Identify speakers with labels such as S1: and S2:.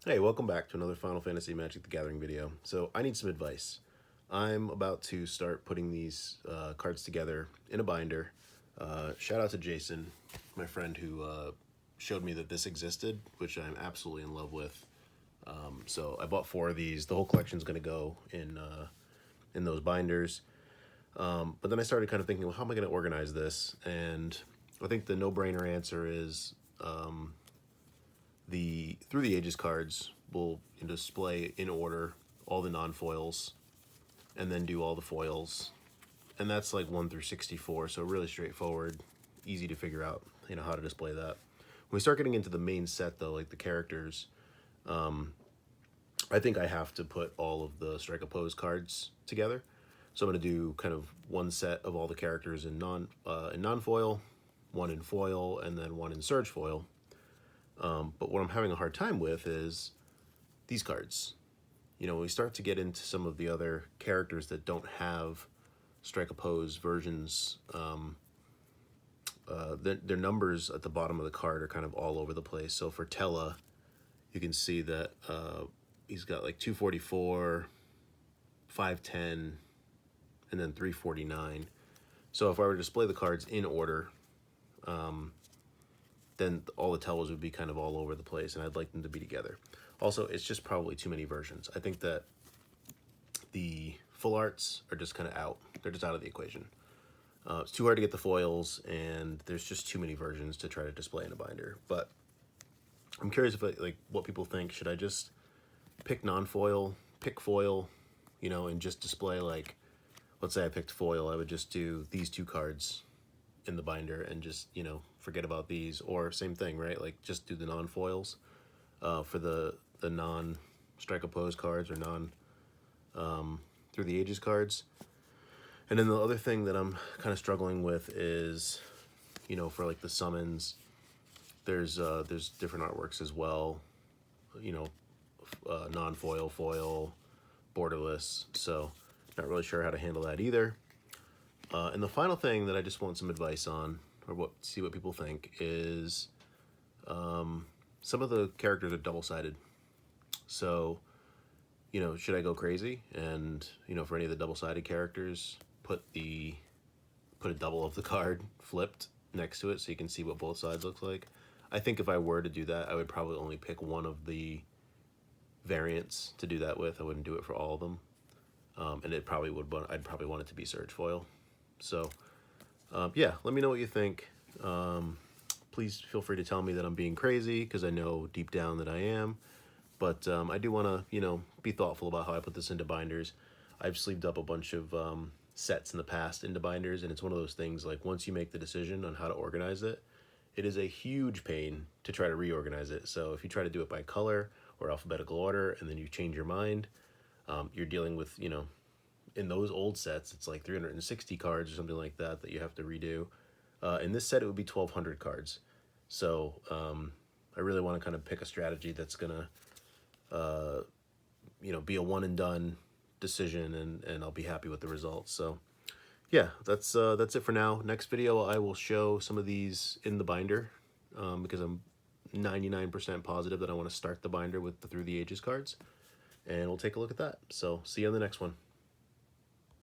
S1: Hey, welcome back to another Final Fantasy Magic the Gathering video. So I need some advice. I'm about to start putting these cards together in a binder. Shout out to Jason, my friend who showed me that this existed, which I'm absolutely in love with. So I bought 4 of these. The whole collection's going to go in those binders. But then I started kind of thinking, well, how am I going to organize this? And I think the no-brainer answer is the Through the Ages cards will display in order all the non-foils and then do all the foils, and that's like 1 through 64, so really straightforward, easy to figure out how to display that. When we start getting into the main set though, like the characters, I think I have to put all of the Strike Oppose cards together. So I'm going to do kind of one set of all the characters in non-foil, one in foil, and then one in Surge foil. But what I'm having a hard time with is these cards. When we start to get into some of the other characters that don't have Strike Oppose versions, their numbers at the bottom of the card are kind of all over the place. So for Tella, you can see that he's got like 244, 510, and then 349. So if I were to display the cards in order, then all the Tellas would be kind of all over the place, and I'd like them to be together. Also, it's just probably too many versions. I think that the full arts are just kind of out. They're just out of the equation. It's too hard to get the foils, and there's just too many versions to try to display in a binder. But I'm curious like what people think. Should I just pick non-foil, pick foil, and just display, like, let's say I picked foil, I would just do these 2 cards in the binder and just forget about these, or same thing, right? Like just do the non-foils for the non-Strike Oppose cards or Through the Ages cards. And then the other thing that I'm kind of struggling with is, for like the summons, there's different artworks as well, non-foil, foil, borderless. So not really sure how to handle that either. And the final thing that I just want some advice on, or see what people think, is some of the characters are double-sided. So, should I go crazy and, for any of the double-sided characters, put a double of the card flipped next to it so you can see what both sides looks like? I think if I were to do that, I would probably only pick one of the variants to do that with. I wouldn't do it for all of them. And I'd probably want it to be Surge foil. So yeah, let me know what you think. Please feel free to tell me that I'm being crazy, because I know deep down that I am. But I do want to, be thoughtful about how I put this into binders. I've sleeved up a bunch of sets in the past into binders, and it's one of those things, like, once you make the decision on how to organize it, it is a huge pain to try to reorganize it. So if you try to do it by color or alphabetical order and then you change your mind, you're dealing with, in those old sets, it's like 360 cards or something like that you have to redo. In this set, it would be 1,200 cards. So I really want to kind of pick a strategy that's gonna, be a one and done decision, and I'll be happy with the results. So yeah, that's it for now. Next video, I will show some of these in the binder, because I'm 99% positive that I want to start the binder with the Through the Ages cards, and we'll take a look at that. So see you on the next one.